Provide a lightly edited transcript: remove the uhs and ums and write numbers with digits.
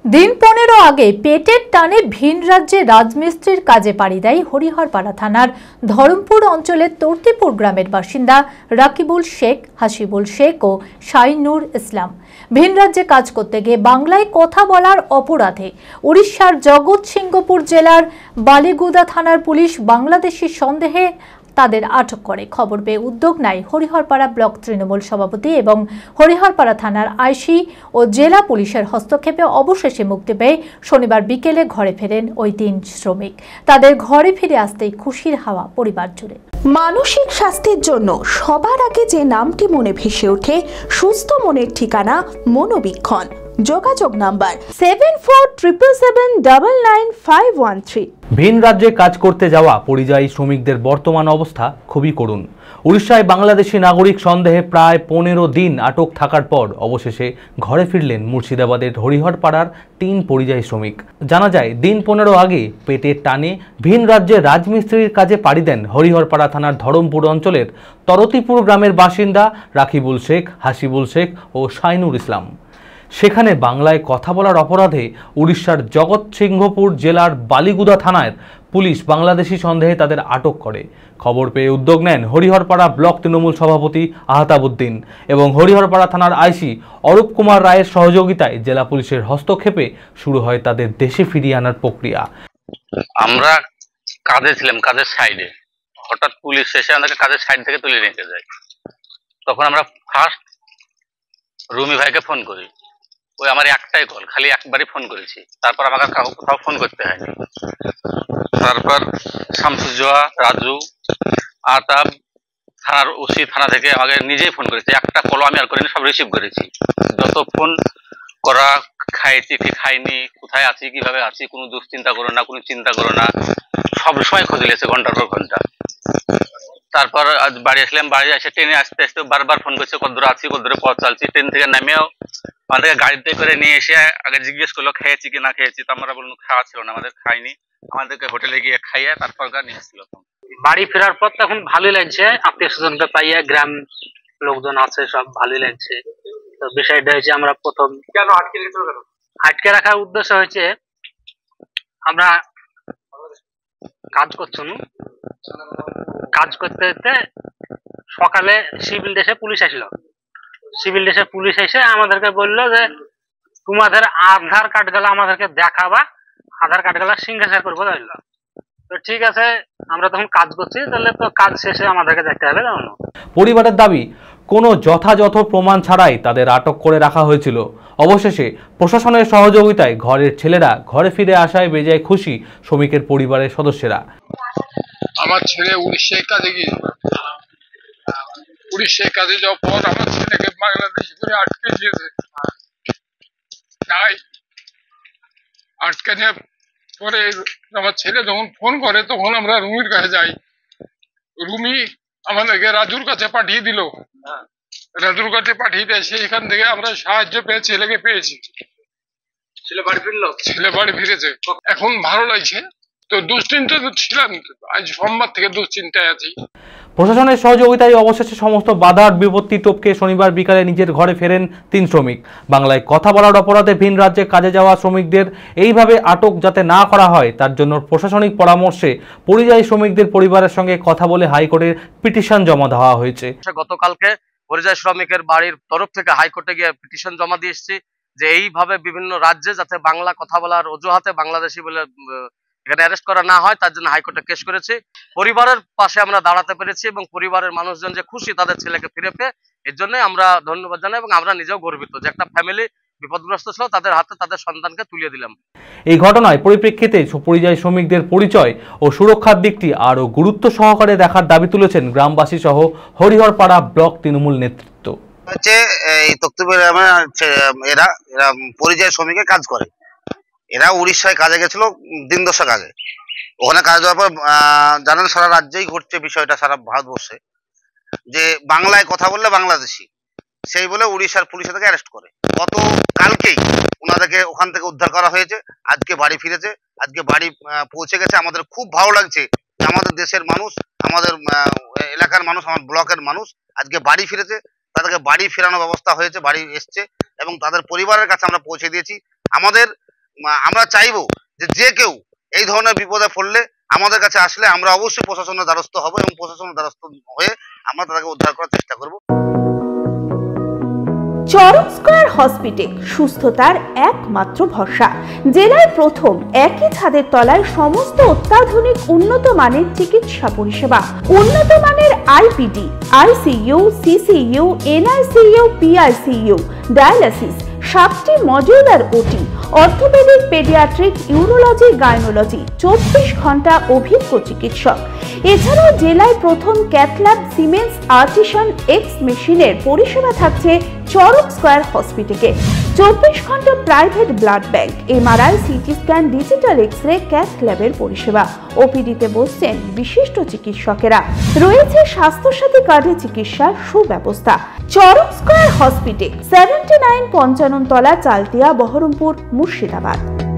দিন 15 আগে পেটের টানে ভিন রাজ্যে রাজমিস্ত্রির কাজে পাড়ি দেয় হরিহরপাড়া থানার ধরমপুর অঞ্চলের তর্তিপুর গ্রামের বাসিন্দা রাকিবুল শেখ, হাসিবুল শেখ ও শাইনুর ইসলাম। ভিন রাজ্যে কাজ করতে গিয়ে বাংলায় কথা বলার অপরাধে উড়িষ্যার জগৎসিংহপুর জেলার বালিগুদা থানার পুলিশ বাংলাদেশি সন্দেহে তাদের আটক করে। খবর পেয়ে উদ্যোগ নেয় হরিহরপাড়া ব্লক তৃণমূল সভাপতি এবং হরিহরপাড়া থানার আইসি ও জেলা পুলিশের হস্তক্ষেপে অবশেষে মুক্তি পেয়ে শনিবার বিকেলে ঘরে ফেরেন ওই 3 শ্রমিক। তাদের ঘরে ফিরে আসতেই খুশির হাওয়া পরিবার জুড়ে। মানসিক স্বাস্থ্যের জন্য সবার আগে যে নামটি মনে ভেসে ওঠে, সুস্থ মনের ঠিকানা মনোবীক্ষণ। যোগাযোগ নাম্বার 7477799513। ভিন রাজ্যে কাজ করতে যাওয়া পরিযায়ী শ্রমিকদের বর্তমান অবস্থা খুবই করুণ। উড়িষ্যায় বাংলাদেশি নাগরিক সন্দেহে প্রায় 15 দিন আটক থাকার পর অবশেষে ঘরে ফিরলেন মুর্শিদাবাদের হরিহরপাড়ার 3 পরিযায়ী শ্রমিক। জানা যায়, দিন 15 আগে পেটের টানে ভিন রাজ্যে রাজমিস্ত্রির কাজে পাড়ি দেন হরিহরপাড়া থানার ধরমপুর অঞ্চলের তরতিপুর গ্রামের বাসিন্দা রাকিবুল শেখ, হাসিবুল শেখ ও শাইনুর ইসলাম। সেখানে বাংলায় কথা বলার অপরাধে উড়িষ্যার জগৎসিংহপুর জেলার বালিগুদা থানার পুলিশ বাংলাদেশি সন্দেহে তাদের আটক করে। খবর পেয়ে উদ্যোগ নেন হরিহরপাড়া ব্লক তৃণমূল সভাপতি আহতাবুদ্দিন এবং হরিহরপাড়া থানার আইসি অরূপ কুমার রায়ের সহযোগিতায় জেলা পুলিশের হস্তক্ষেপে শুরু হয় তাদের দেশে ফিরিয়ে আনার প্রক্রিয়া। আমরা কাজে ছিলাম, কাজের সাইডে হঠাৎ পুলিশ এসে আমাদেরকে কাজের সাইড থেকে তুলে নিতে যায়। তখন আমরা ফার্স্ট রুমি ভাইকে ফোন করি। ওই আমার একটাই কল, খালি একবারই ফোন করেছি, তারপর আমাকে কোথাও ফোন করতে হয়নি। তারপর শামসুজ্জোয়া, রাজু, আতাব, থানার ওসি থানা থেকে আমাকে নিজেই ফোন করেছে। একটা কলও আমি আর করিনি, সব রিসিভ করেছি। যত ফোন করা, খাইছি কি খাইনি, কোথায় আছি, কিভাবে আছি, কোনো দুশ্চিন্তা করো না, কোনো চিন্তা করো না, সবসময় খোঁজ নিয়েছে ঘন্টার পর ঘন্টা। তারপর আজ বাড়ি আসলাম, বাড়ি এসে ট্রেনে আসতে আসতে বারবার ফোন করছে, কদ্দূর আছি, কদ্দূরে পথ চালছি। ট্রেন থেকে নেমেও আমাদেরকে গাড়িতে করে নিয়ে এসে আগে জিজ্ঞেস করলো খেয়েছি কি না খেয়েছি। তো আমরা বললাম খাওয়া ছিল না, আমাদের খাইনি। আমাদেরকে হোটেলে গিয়ে খাইয়ে তারপর নিয়ে এসেছিল। বাড়ি ফেরার পর তখন ভালোই লাগছে, আত্মীয় স্বজনকে পাইয়া, গ্রাম লোকজন আছে, সব ভালোই লাগছে। তো বিষয়টা হয়েছে, আমরা প্রথম কেন আটকে রাখার উদ্দেশ্য হয়েছে, আমরা কাজ করছি, কাজ করতে করতে সকালে সিভিল ড্রেসে পুলিশ আসলো। সিভিল ড্রেসে পুলিশ এসে আমাদেরকে বললো যে তোমাদের আধার কার্ড গুলো আমাদেরকে দেখাবা, আধার কার্ড গুলো সিগনেচার করবো। তো ঠিক আছে, আমরা তখন কাজ করছি, তাহলে তো কাজ শেষে আমাদেরকে দেখতে হবে। পরিবারের দাবি, কোনো যথাযথ প্রমাণ ছাড়াই তাদের আটক করে রাখা হয়েছিল। অবশেষে প্রশাসনের সহযোগিতায় ঘরের ছেলেরা ঘরে ফিরে আসায় বেজায় খুশি শ্রমিকের পরিবারের সদস্যরা। আমার ছেলে উড়িষ্যায় কাজে গিয়েছিল, উড়িষ্যায় কাজে যাওয়ার পর আমার ছেলেকে বাংলাদেশ করে আটকে দিয়েছে। তাই আটকে নেওয়ার পরে আমার ছেলে যখন ফোন করে তখন আমরা রুমির কাছে যাই। রুমি আমাদেরকে রাজুর কাছে পাঠিয়ে দিল। রাজুর কাছে পাঠিয়ে দেয়, সেইখান থেকে আমরা সাহায্য পেয়ে ছেলেকে পেয়েছি। ছেলে বাড়ি ফিরলো, ছেলে বাড়ি ফিরেছে, এখন ভালো লাগছে। তো দুশ্চিন্তা তো ছিলাম, আজ সোমবার থেকে দুশ্চিন্তায় আছি। প্রশাসনের সহযোগিতায় অবশেষে সমস্ত বাধার বিপত্তি টপকে শনিবার বিকালে নিজের ঘরে ফেরেন 3 শ্রমিক। বাংলায় কথা বলার অপরাধে ভিন রাজ্যে কাজে যাওয়া শ্রমিকদের এইভাবে আটক যাতে না করা হয় তার জন্য প্রশাসনিক পরামর্শে পরিযায়ী শ্রমিকদের পরিবারের সঙ্গে কথা বলে হাইকোর্টে পিটিশন জমা দেওয়া হয়েছে। গতকালকে পরিযায়ী শ্রমিকের বাড়ির তরফ থেকে হাইকোর্টে গিয়ে পিটিশন জমা দিয়ে এসেছি যে এইভাবে বিভিন্ন রাজ্যে যাতে বাংলা কথা বলার অজুহাতে বাংলাদেশি বলে এখানে অ্যারেস্ট করা না হয়, তার জন্য হাইকোর্টে কেস করেছি। পরিবারের পাশে আমরা দাঁড়াতে পেরেছি এবং পরিবারের মানুষজন যে খুশি তাদের ছেলেকে ফিরে পেয়ে, এর জন্য আমরা ধন্যবাদ জানাই এবং আমরা নিজেও গর্বিত যে একটা ফ্যামিলি বিপদগ্রস্ত ছিল, তাদের হাতে তাদের সন্তানকে তুলে দিলাম। এই ঘটনায় পরিপ্রেক্ষিতে পরিযায়ী শ্রমিকদের পরিচয় ও সুরক্ষার দিকটি আরও গুরুত্ব সহকারে দেখার দাবি তুলেছেন গ্রামবাসী সহ হরিহরপাড়া ব্লক তৃণমূল নেতৃত্ব। এই তক্তপুর এরা পরিযায়ী শ্রমিকের কাজ করে। এরা উড়িষ্যায় কাজে গেছিল দিন 10 আগে। ওখানে কাজ যাওয়ার পর জানেন সারা রাজ্যেই ঘটছে বিষয়টা, সারা ভারতবর্ষে, যে বাংলায় কথা বললে বাংলাদেশি, সেই বলে উড়িষ্যার পুলিশ তাকে অ্যারেস্ট করে। গত কালকেই ওনাদেরকে ওখান থেকে উদ্ধার করা হয়েছে, আজকে বাড়ি ফিরেছে, আজকে বাড়ি পৌঁছে গেছে। আমাদের খুব ভালো লাগছে যে আমাদের দেশের মানুষ, আমাদের এলাকার মানুষ, আমার ব্লকের মানুষ আজকে বাড়ি ফিরেছে। তাদেরকে বাড়ি ফেরানোর ব্যবস্থা হয়েছে, বাড়ি এসছে এবং তাদের পরিবারের কাছে আমরা পৌঁছে দিয়েছি। আমাদের আমরা চাইবো যে কেউ এই ধরনের বিপদে পড়লে আমাদের কাছে আসলে আমরা অবশ্যই প্রশাসনের দ্বারস্থ হব এবং প্রশাসনের দ্বারস্থ হয়ে আমরা তাদেরকে উদ্ধার করার চেষ্টা করব। চরক স্কয়ার হসপিটাল সুস্থতার একমাত্র ভরসা। জেলায় প্রথম একই ছাদের তলায় সমস্ত অত্যাধুনিক উন্নত মানের চিকিৎসা পরিষেবা, উন্নত মানের IPD, ICU, CCU, NICU, PICU, dialysis, 7টি modular OT, orthopaedic, paediatric, urology, gynaecology, 24 ঘন্টা অভিজ্ঞ চিকিৎসক। এছাড়াও জেলায় প্রথম ক্যাথল্যাব, সিমেন্স, আর্টিসান, এক্স মেশিনের পরিষেবা থাকছে চরক স্কয়ার হসপিটালে। 24 ঘন্টা private blood bank, MRI, CT scan, digital X-ray, ক্যাথল্যাবের পরিষেবা। ওপিডিতে বসছেন বিশিষ্ট চিকিৎসকেরা। রয়েছে স্বাস্থ্যসাথী কার্ডে চিকিৎসার সুব্যবস্থা। চরক স্কয়ার হসপিটাল, 79 পঞ্চানন তলা, চালতিয়া, বহরমপুর, মুর্শিদাবাদ।